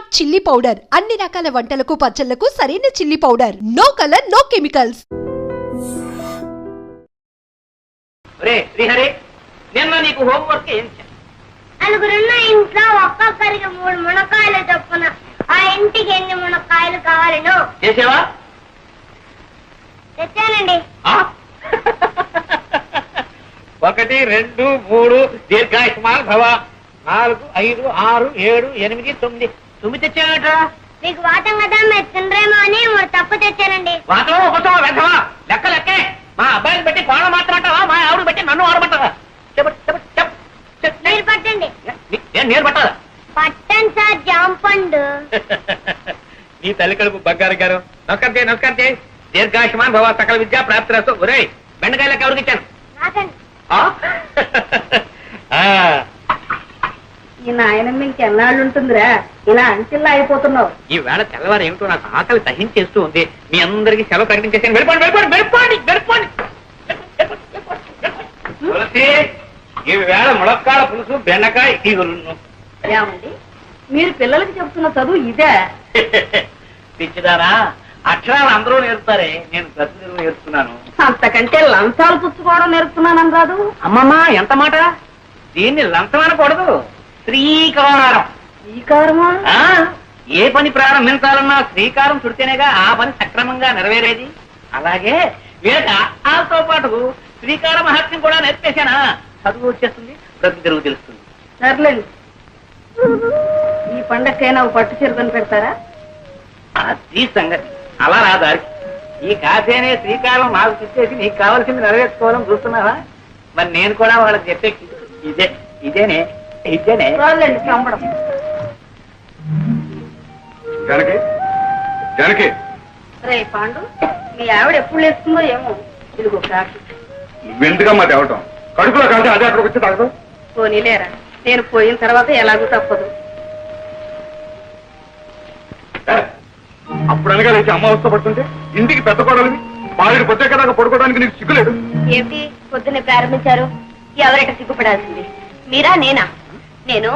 Hot chilli powder అన్ని రకాల వంటలకు పచ్చళ్లకు సరైన chilli powder. No colour no chemicals. Srihari నిన్న నీకు హోంవర్క్ ఏం నలుగురున్న ఇంట్లో ఒక్కొక్కరికి 3 మునక్కాయలు చొప్పున ఆ ఇంటికి ఎన్ని మునక్కాయలు కావాలను చేసావా? తెచ్చానండి. 1 2 3 దీర్ఘాయుష్మాన్ భవ 4 5 6 7 8 9 9 తెచ్చానట. మీకు వాతం కదా మీరు తినరేమో అని 3 తప్పు తెచ్చానండి. వాతం ఒకటో వెధవా లెక్క లెక్కే. మా అబ్బాయిని బట్టి కోళ్ళ మాత్రం అంటావా? మా ఆవిడ బట్టి నన్ను ఆడబట్టవా? మీరు పట్టండి. నేను పట్టాలా? పట్టండి సార్ జాంపండు. నీ తల్లి కడుపు బంగారు గారు నమస్కారం. దీర్ఘాయుష్మాన్ భవ సకల విద్యా ప్రాప్తిరస్తు. ఒరే బెండకాయ లెక్క ఎవరికి ఇచ్చాను? ఈ నాయనమ్మ ఇంకెన్నాళ్ళు ఉంటుందిరా, ఇలా అంచెల్లా అయిపోతున్నావు. ఈ వేళ తెల్లవారు ఏమిటో నాకు ఆకలి దహించేస్తూ ఉంది. మీ అందరికి సెలవు ప్రకటించేసాను. వెళ్ళిపోండి. ఈ వేళ ములక్కాడ పులుసు బెండకాయ ఈగురును. ఏమండి మీరు పిల్లలకి చెప్తున్న చదువు ఇదే? పిచ్చిదారా, అక్షరాలు అందరూ నేర్పుతారే, నేను ప్రతిదినం నేర్పుతున్నాను. అంతకంటే లంచాలు పుచ్చుకోవడం నేర్పుతున్నానని రాదు. అమ్మమ్మ ఎంత మాట! దీన్ని లంచం అనకూడదు, శ్రీకారం. శ్రీకారమా? ఏ పని ప్రారంభించాలన్నా శ్రీకారం చుడితేనేగా ఆ పని సక్రమంగా నెరవేరేది. అలాగే వీళ్ళకి ఆతో పాటు శ్రీకార మహత్యం కూడా నేర్పేశానా, చదువు వచ్చేస్తుంది, ప్రతి తెరువు తెలుస్తుంది. సర్లేండి, ఈ పండక్కైనా పట్టు చీర కొని పెడతారా? అది సంగతి. అలా రా దారికి. ఈ కాశీ అనే శ్రీకారం నాకు చెప్పేసి నీకు కావాల్సింది నెరవేర్చుకోవాలని చూస్తున్నావా? మరి నేను కూడా వాళ్ళకి చెప్పే ఇదేనే. రాలేండి చంపడం. జానకి రే పాండు, మీ ఆవిడ ఎప్పుడు లేస్తుందో ఏమో. ఇదిగో కాకి. నువ్వెందుగా మా తేవటం? కడుపులో కలిసి అదే అక్కడికి వచ్చి తాగదు. పోనీలేరా, నేను పోయిన తర్వాత ఎలాగూ తప్పదు. అప్పుడు అనగా లేచి అమ్మ అవస్థ పడుతుంటే ఇంటికి పెద్ద కొడాలి బాలుడి పొద్దు కదా పడుకోవడానికి నీకు సిగ్గులేదు. ఏమిటి పొద్దున్నే ప్రారంభించారు? ఎవరైనా సిగ్గుపడాల్సింది మీరా నేనా? నేను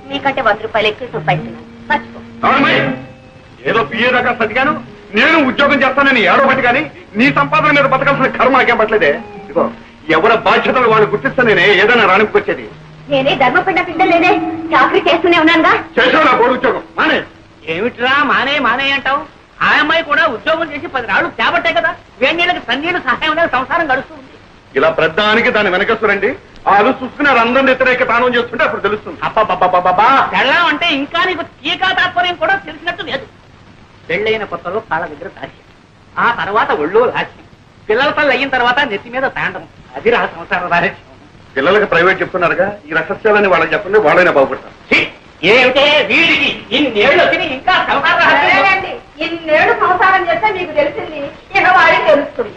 మీకంటే 100 రూపాయలు ఎక్కువ సంపాదిస్తున్నాను, మర్చిపో. ఏదో పిఏ దాకా సతిగాను, నేను ఉద్యోగం చేస్తానని ఏడో బట్టి కానీ నీ సంపాదన మీద బతకాల్సిన కర్మ నాకేం పట్టలేదే. ఇదిగో ఎవరి బాధ్యతలు వాళ్ళు గుర్తిస్తా నేనే ఏదైనా రాణికొచ్చేది. నేనే ధర్మపడ్డ పిల్లలేదే, చాకరీ చేస్తూనే ఉన్నానుగా. చేసావు నా కోడి ఉద్యోగం మానే. ఏమిట్రా మానే అంటావు? ఆ అమ్మాయి కూడా ఉద్యోగం చేసి 10 రాళ్ళు తేబట్టే కదా వేణీళ్ళకి సన్నీళ్ళు సహాయం అనేది సంసారం గడుస్తుంది. ఇలా ప్రధానికి దాని వెనకస్తురండి వాళ్ళు చూసుకుని అందరం వ్యతిరేక తానం చేస్తుంటే అప్పుడు తెలుస్తుంది. అబ్బా పెళ్ళం అంటే ఇంకా నీకు టీకా తాత్పర్యం కూడా తెలిసినట్టు లేదు. పెళ్ళైన కొత్తలో కాళ్ళ దగ్గర దాచి, ఆ తర్వాత ఒళ్ళో రాసి, పిల్లల పళ్ళు అయిన తర్వాత నెత్తి మీద తాండం. అది రా సంసార రాసి. పిల్లలకి ప్రైవేట్ చెప్తున్నారుగా, ఈ రహస్యాలని వాళ్ళకి చెప్పండి, వాళ్ళైనా బాగుపడతారు. ఏమిటే వీడికి ఇన్నేళ్ళు వచ్చి ఇంకా సంసారం? ఇన్నేళ్ళు సంసారం చేస్తే మీకు తెలిసింది, ఇక వాడికి తెలుస్తుంది.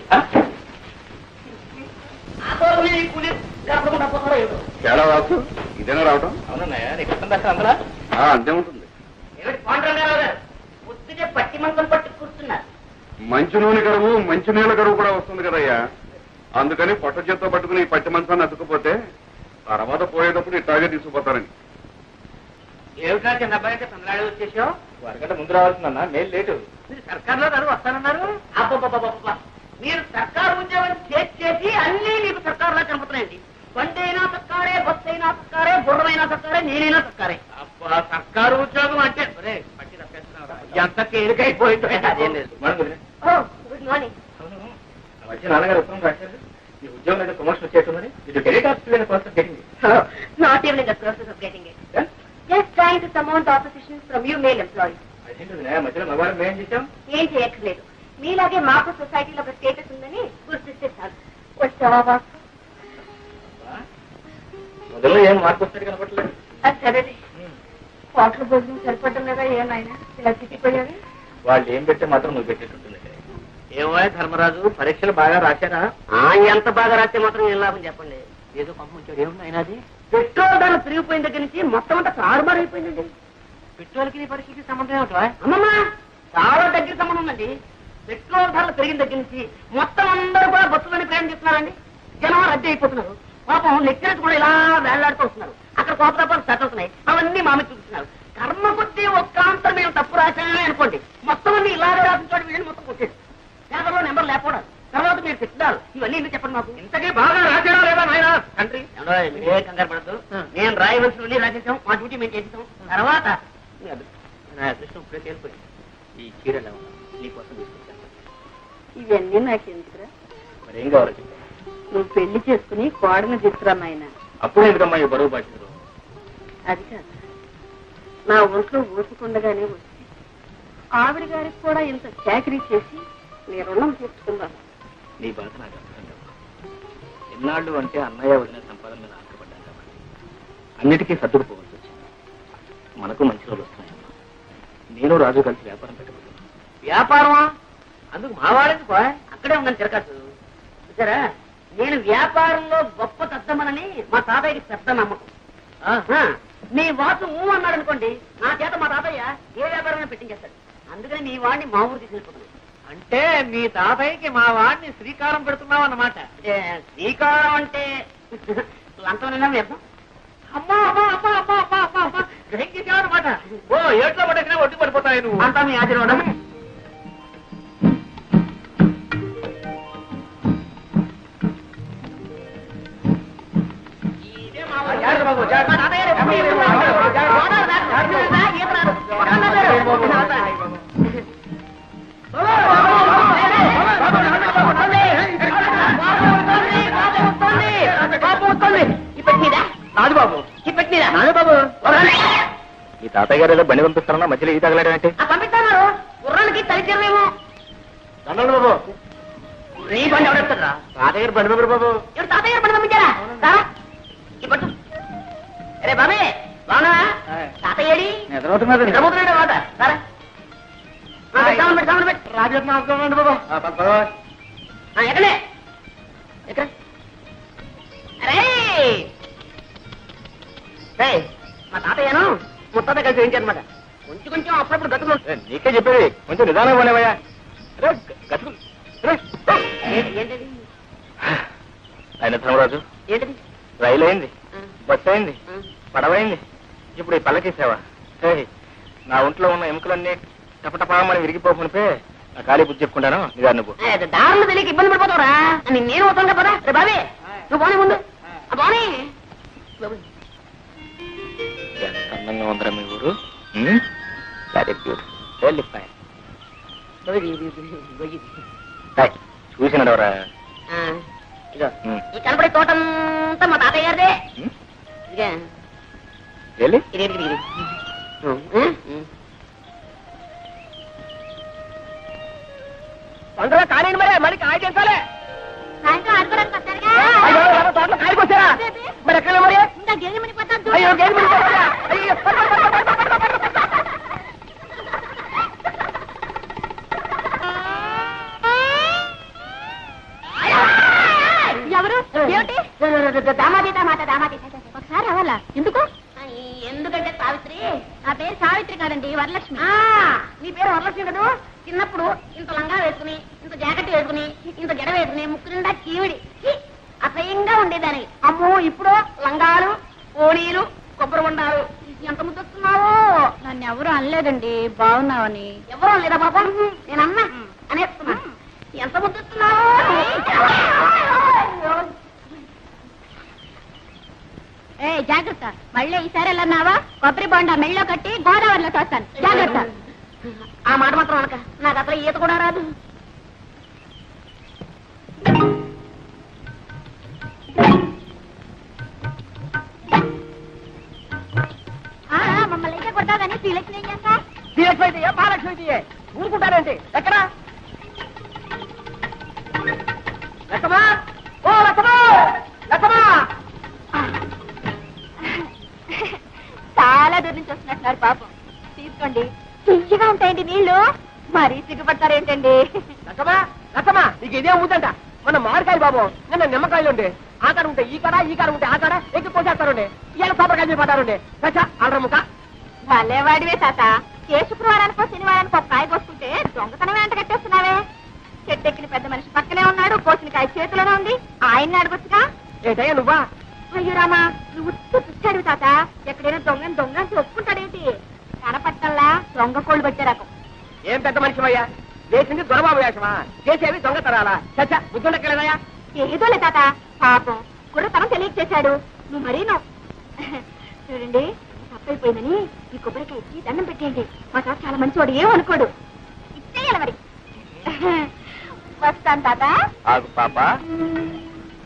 ఎలా రావచ్చు? ఇదేనా రావటం? అవునన్నాయా, నీకు అందరా అంతే ఉంటుంది. పొద్దునే పట్టి మంచం పట్టి కూర్చున్నారు. మంచి నూనె కరువు మంచి నీళ్ళ కరువు కూడా వస్తుంది కదయ్యా. అందుకని పొట్ట చేత్తో పట్టుకుని ఈ పట్టి మంచాన్ని అతుక్కుపోతే తర్వాత పోయేటప్పుడు ఇట్లాగే తీసుకుపోతారని. ఏమిటా చిన్న అబ్బాయి అంటే తొందరగా వచ్చేసావు? వరగంట ముందు రావాల్సిందన్నా, నేను లేటు. మీరు సర్కార్లో గారు వస్తానన్నారు. అబ్బా మీరు సర్కారు ఉద్యోగం చేసి అన్నీ మీకు సర్కారులా కనపడుతున్నాయండి. బండైనా సర్కారే, బస్సు అయినా సర్కారే, గుర్రమైనా సర్కారే, నేనైనా సర్కారే. అబ్బా సర్కారు ఉద్యోగం అంటే పట్టి తప్పేస్తున్నారా? ఎంత తేలికైపోయిందో. అదేం లేదు. Good morning. మధ్య నాన్నగారు ఉత్తరం రాశారు, ఈ ఉద్యోగం మీద ప్రమోషన్ వచ్చేస్తుందని. ఇది direct office process getting. Not even in the process of getting it. Just trying to surmount opposition from you male employees. అదేంటి మధ్యలో మగవాళ్ళం మేం చేశాం? ఏం చేయక్కర్లేదు, మీలాగే మాకు సొసైటీలో ఒక స్టేటస్ ఉందని గుర్తిస్తే చాలు. వచ్చావా? మొదల్లో ఏం మార్పు వస్తాడు కనపట్లేదు. అది సరేలే. హోటల్ భోజనం సరిపడడం లేదా ఏమైనా ఇలా తిట్టిపోయావి? వాళ్ళు ఏం పెట్టే మాత్రం నువ్వు పెట్టేటట్టుంది. ఏమో ధర్మరాజు, పరీక్షలు బాగా రాశారా? ఎంత బాగా రాస్తే మాత్రం ఏం లాభం చెప్పండి. ఏదో పంపించాడు. ఏముంది అయినది? పెట్రోల్ ధర పెరిగిపోయిన దగ్గర నుంచి మొత్తం అంతా తారుమారు అయిపోయిందండి. పెట్రోల్కి నీ పరీక్షకి సంబంధం ఏమిటా? అమ్మమ్మ చాలా దగ్గర సంబంధం ఉందండి. పెట్రోల్ ధరలు పెరిగిన దగ్గర నుంచి మొత్తం అందరూ కూడా బస్సులోనే ప్రయాణం చేస్తున్నారండి. జనం రద్దీ అయిపోతున్నారు. పాపం లెక్చరర్స్ కూడా ఇలా వేళ్లాడుతూ వస్తున్నారు. అక్కడ కోపతాపాలు సెట్ అవుతున్నాయి. అవన్నీ మామ చూపిస్తున్నారు. కర్మ కొద్దీ ఒక్క అంతరం రాశానే అనుకోండి, మొత్తం అన్ని ఇలాగే రాసిన చోట వీళ్ళని మొత్తం కొట్టేది. పేపర్లో నెంబర్ లేకపోవడం, తర్వాత మీరు తిట్టారు. ఇవన్నీ ఎందుకు చెప్పండి మాకు? ఇంతకీ బాగా రాశాడా లేదా నాయన తండ్రి? మీరే కంగారు పడద్దు. నేను రాయవలసినవన్నీ రాసేసాం, మా డ్యూటీ మేము చేసేసాం. తర్వాత నా అదృష్టం ఇప్పుడే తేలిపోయింది. ఈ చీరలు నీకోసం తీసుకొచ్చాను. ఇవన్నీ నాకు ఎందుకురా? మరి ఏం కావాలో చెప్పాను. నువ్వు పెళ్లి చేసుకుని కోడని తీసుకురా నాయన. అప్పుడు ఎందుకమ్మా ఈ బరువు బాధ్యతలు? అది కాదు, నా ఒంట్లో ఊసుకుండగానే వచ్చి ఆవిడ గారికి కూడా ఇంత చాకరీ చేసి నీ రుణం తీర్చుకుందాం. నీ బాధ నాకు అర్థం కాదు. ఎన్నాళ్ళు అంటే అన్నయ్య వదిన సంపాదన మీద ఆధారపడ్డాను కాబట్టి అన్నిటికీ సర్దుకుపోవాల్సి వచ్చింది. మనకు మంచి రోజులు వస్తున్నాయమ్మా. నేను రాజు కలిసి వ్యాపారం పెట్టబోతున్నాను. వ్యాపారమా? అందుకు మా వాడేందుకు? అక్కడే ఉందని తిరగచ్చు. చూసారా, నేను వ్యాపారంలో గొప్ప తద్దమనని మా తాతయ్యకి పెద్ద నమ్మకం. నీ వాసు అన్నాడు అనుకోండి, నా చేత మా తాతయ్య ఏ వ్యాపారమైనా పెట్టించేస్తాడు. అందుకని నీ వాడిని మా ఊరు తీసుకెళ్ళిపోతున్నాను. అంటే మీ తాతయ్యకి మా వాడిని శ్రీకారం పెడుతున్నావు అన్నమాట. శ్రీకారం అంటే లంచమైనా వ్యర్థం. అమ్మా అమ్మా అమ్మా అమ్మా అమ్మా అమ్మా అమ్మా గ్రహించేసావన్నమాట. ఓ ఏట్లో పడకినా ఒడ్డు పడిపోతాయి నువ్వు. అంతా మీ ఆశీర్వాదం. రాజుబాబు రాజుబాబు, ఈ తాతయ్య గారు ఏదో బండి పంపిస్తారన్నా మధ్యలో ఈ తగలాడంటే పంపిస్తాను. గుర్రానికి తలిచేమేమో. దండండి బాబు. నీ బండి ఎవడెత్తారా? తాతయ్య గారు బండి పంపారు బాబు. ఎవరు తాతయ్య గారు బండి పంపించారా? ఇప్పుడు అరే బాబే బాగున్నా? తాతయ్యడి నిద్రపోతున్నాడు మాట. సరే రాజేండి బాబు. ఎక్కడే ఎక్కడ? అరే మా తాతయ్యను ముత్తాత కలిసి వేయించారనమాట. కొంచెం కొంచెం అప్పుడప్పుడు గతులు. నీకే చెప్పేది, కొంచెం నిదానం పోలేవయ్యా. గతులు ఏంటది? ఆయన ధర్మరాజు, ఏంటది? రైలు అయింది, బస్సు అయింది, పడవైంది, ఇప్పుడు ఈ పల్లకీసావా? నా ఒంట్లో ఉన్న ఎముకలన్నీ టపటపామని విరిగిపోకునిపే నా ఖాళీ బుద్ధి చెప్పుకుంటాను. నిదాన్ని నువ్వు దారులు తెలియక ఇబ్బంది పడిపోతావురా. నేను వస్తాను కదా. రే బాబే నువ్వు పోనీ ముందు. పోనీ ఎంత అందంగా ఉందరా మీ ఊరు. చూసినాడవరా? ఈ కనపడే తోటంతా మా తాతయ్య గారిదే. తొందరగా కానివ్వండి మరి, మళ్ళీ కాయ చేస్తాలే. తోటలో కాయకొచ్చారా? మరి ఎక్కడ మరి? అయ్యో గేదె ఎవరు? దామాది దామాత దామాది. ఒకసారి అవ్వాలా? ఎందుకు? ఎందుకంటే సావిత్రి. నా పేరు సావిత్రి కాదండి, వరలక్ష్మి. నీ పేరు వరలక్ష్మి కదా. చిన్నప్పుడు ఇంత లంగా వేసుకుని, ఇంత జాకెట్ వేసుకుని, ఇంత జడ వేసుకుని, ముక్కు నిండా చీవిడి అసహ్యంగా ఉండేదాన్ని. అమ్మో ఇప్పుడు లంగాలు, ఓణీలు, కొబ్బరి ఉండాలు. ఎంత ముద్దొస్తున్నావో. నన్ను ఎవరు అనలేదండి, బాగున్నావని. ఎవరు అనలేదా పాపం? నేను అన్నా అనేస్తున్నా. ఎంత ముద్దొస్తున్నావో. ఏ జాగ్రత్త, మళ్ళీ ఈసారి వెళ్ళన్నావా కొబ్బరి బొండా మెళ్ళో కట్టి గోదావరిలో తోస్తాను. జాగ్రత్త. ఆ మాట మాత్రం అనక, నాకు అసలు ఈత కూడా రాదు. మమ్మల్ని అయితే కొట్టావు కానీ శ్రీలక్ష్మి ఏం చేస్తా? శ్రీలక్ష్మి అయితే మహాలక్ష్మి అయితే ఊరుకుంటారంటే ఎక్కడ? లక్కమా, ఓ లక్కమా, లక్కమా. చాలా దూరం నుంచి వస్తున్నట్టున్నారు పాపం. తీసుకోండి, తీయగా ఉంటాయండి నీళ్లు. మరీ సిగ్గుపడతారేంటండి? లక్కమా, లక్కమా, నీకు ఇదే ఊదంట. మన మామిడికాయలు బాబు, నిన్న నిమ్మకాయలు ఉండే. ఆ కాడ ఉంటే ఈ కాడ, ఈ కాడ ఉంటే ఆ కాడ ఎక్కి పోసేస్తారుండే. ఇవాళ కొబ్బరికాయలు పడ్డారుండే. కచ్చా ఆడరముక. భలేవాడివే తాత. ఏ శుక్రవారానికో శనివారానికో కాయ కోసుకుంటే దొంగతనం వెంట కట్టేస్తున్నావే. చెట్టెక్కిన పెద్ద మనిషి పక్కనే ఉన్నాడు, కోసిన కాయ చేతిలోనే ఉంది. ఆయన్ని అడగొచ్చుగా. ఏంటయ్యా నువ్వా? అయ్యో రామా, నువ్వు పిచ్చాడు తాత. ఎక్కడైనా దొంగని దొంగ అని ఒప్పుకుంటాడేంటి? కనపట్టల్లా దొంగ కోళ్ళు పెట్టే రకం. ఏం పెద్ద మనిషివయ్యా, చేసింది దొరబాబు వేషమా, చేసేవి దొంగతనాలా? చచ్చా బుద్ధుండకెళ్ళదయా. ఏదోలే తాత, పాపం కుర్రతనం తెలియక చేశాడు. నువ్వు మరీను. చూడండి, తప్పైపోయిందని ఈ కొబ్బరికాయ ఇచ్చి దండం పెట్టేయండి. మా తాత చాలా మంచివాడు, ఏమనుకోడు. ఇచ్చేయాలి మరి. వస్తాను తాత. ఆగు పాప,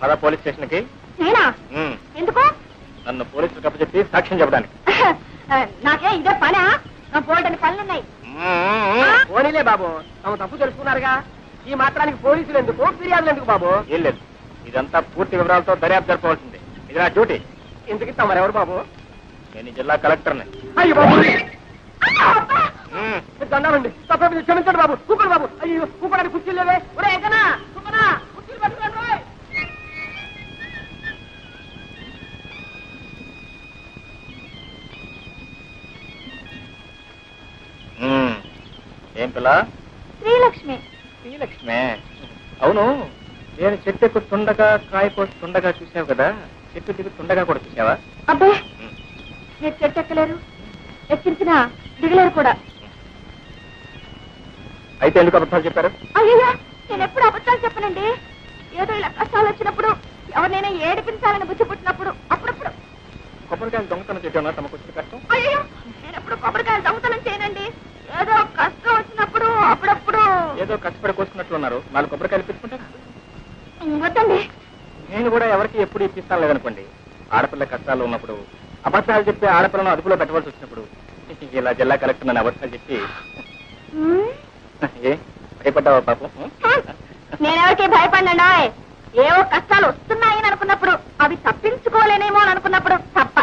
పద పోలీస్ స్టేషన్ కి. నేనా? ఎందుకు? నన్ను పోలీసులు కప్పచెప్పి సాక్ష్యం చెప్పడానికి. నాకే ఇదే పనా? నా బోల్డని పనులున్నాయి. పోనీలే బాబు, తమ తప్పు తెలుసుకున్నారుగా. ఈ మాత్రానికి పోలీసులు ఎందుకు, ఫిర్యాదులు ఎందుకు బాబు? ఏం లేదు, ఇదంతా పూర్తి వివరాలతో దర్యాప్తు జరపవలసింది. ఇది నా డ్యూటీ. ఎందుకు మరెవరు బాబు? నేను జిల్లా కలెక్టర్ని. అయ్యో బాబు, దండాలండి, తప్ప క్షమించండి బాబు. కూపడు బాబు. అయ్యో కూపడానికి కుర్చీలు లేవే. ఒరే ఎక్కనా కూపనా, కుర్చీలు పట్టుకోండి. ఏం పిల్ల? శ్రీలక్ష్మి. శ్రీలక్ష్మే? అవును, నేను చెట్టు ఎక్కుతుండగా కాయ కోస్తుండగా చూసావు కదా, చెట్టు దిగుతుండగా కూడా చూసావా? అబ్బే, మీరు చెట్టు ఎక్కలేరు, ఎక్కించిన దిగలేరు కూడా. అయితే ఎందుకు అబద్ధాలు చెప్పారు? అయ్యా, నేను ఎప్పుడు అబద్ధాలు చెప్పనండి. ఏదో ఇలా కష్టాలు వచ్చినప్పుడు, ఎవరినైనా ఏడిపించాలని బుద్ధి పుట్టినప్పుడు, అప్పుడప్పుడు. కొబ్బరికాయలు దొంగతనం చేయడం తమకు వచ్చిన కష్టం? అయ్యో, నేను ఎప్పుడు కొబ్బరికాయలు దొంగతనం చేయనండి. ఏదో కష్టం వచ్చినప్పుడు అప్పుడప్పుడు. ఏదో కష్టపడి కోసుకున్నట్లున్నారు. 4 కొబ్బరికాయలు ఇప్పించుకుంటారా? వద్దండి. నేను కూడా ఎవరికి ఎప్పుడు ఇప్పిస్తాను లేదనుకోండి. ఆడపిల్ల కష్టాలు ఉన్నప్పుడు, అబద్ధాలు చెప్పి ఆడపిల్లను అదుపులో పెట్టవలసి వచ్చినప్పుడు ఇలా జిల్లా కలెక్టర్ నన్ను అబద్ధాలు చెప్పి ఏ భయపడ్డావా పాపం? నేనెవరికి భయపడినా, ఏవో కష్టాలు వస్తున్నాయని అనుకున్నప్పుడు, అవి తప్పించుకోలేనేమో అని అనుకున్నప్పుడు తప్ప.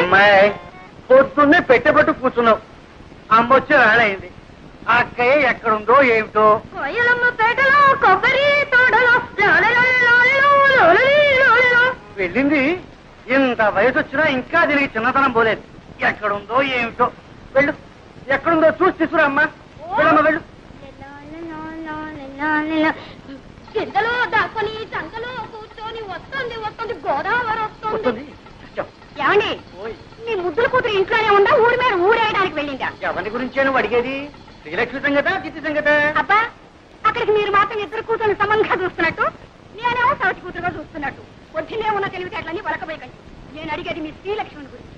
అమ్మాయి, పొద్దున్నే పెట్టబట్టు కూర్చున్నావు. అమ్మొచ్చే వేళయింది. ఆ అక్కయ్య ఎక్కడుందో ఏమిటో. పేటలో కొబ్బరి తోటలో వెళ్ళింది. ఇంత వయసు వచ్చినా ఇంకా దీనికి చిన్నతనం పోలేదు. ఎక్కడుందో ఏమిటో. వెళ్ళు, ఎక్కడుందో చూసి తీసుకురా అమ్మా. వెళ్ళమ్మా, వెళ్ళు. కిందలో దాక్కుని చంకలో కూర్చొని వస్తుంది వస్తుంది గోదావరి వస్తుంది. ఏమండి, మీ ముద్దుల కూతురు ఇంట్లోనే ఉందా, ఊరి మీద ఊరేయడానికి వెళ్ళిందా? ఎవరి గురించి నువ్వు అడిగేది? శ్రీలక్ష్మి సంగత, జిత్తి సంగత? అబ్బా, అక్కడికి మీరు మాత్రం ఇద్దరు కూతురు సమంగా చూస్తున్నట్టు, నేనేమో సవతి కూతురుగా చూస్తున్నట్టు. పొద్దునే ఉన్న తెలివితేటలన్నీ వలకబోయకండి. నేను అడిగేది మీ శ్రీలక్ష్మిని గురించి.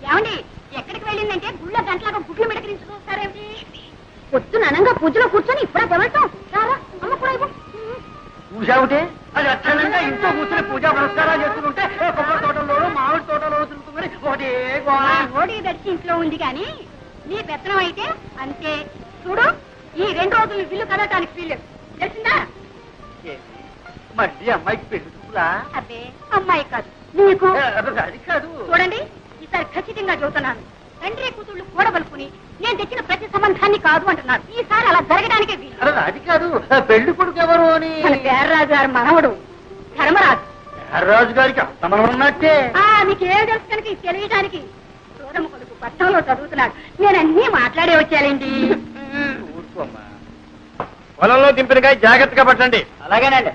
ఏమండి, ఎక్కడికి వెళ్ళిందంటే గుళ్ళ గంటలాగా గుడ్లు మిడకరించి చూస్తారేమిటి? పొద్దున అనంగా పూజలో కూర్చొని ఇప్పుడే పొగడతాం. రారా అమ్మ కూడా ఇవ్వు. పూజావుటే అది అక్షరంగా ఇంట్లో కూర్చొని పూజా పురస్కారాలు చేస్తుంటే కొబ్బరి తోటలోనూ మామిడి తోటలోనూ తిరుగుతుందని ఒకటే ఓడి దర్శి ఇంట్లో ఉంది కానీ నీ పెత్తనం అయితే అంతే. చూడు, ఈ 2 రోజులు బిల్లు కదటానికి వీల్లేదు, తెలిసిందా? మళ్ళీ అమ్మాయికి పెళ్లి చూపులా? అబ్బే, అమ్మాయి కాదు, నీకు. అది కాదు. చూడండి, ఈసారి ఖచ్చితంగా చెబుతున్నాను. తండ్రి కూతుళ్ళు కూడబలుకుని నేను తెచ్చిన ప్రతి సంబంధాన్ని కాదు అంటున్నారు. ఈసారి అలా జరగడానికే వీలు. అది కాదు, పెళ్లి కొడుకు ఎవరు అని. పేర్రాజు గారి మనవడు ధర్మరాజు. రాజు గారికి అంత మనం ఉన్నట్టే. మీకు ఏం తెలుసు కనుక ఇది తెలియడానికి. చూడమ్మ కొడుకు పట్టణంలో చదువుతున్నాడు. నేను అన్నీ మాట్లాడే వచ్చానండి. ఊరుకోమ్మా. పొలంలో దింపినగా జాగ్రత్తగా పట్టండి. అలాగేనండి.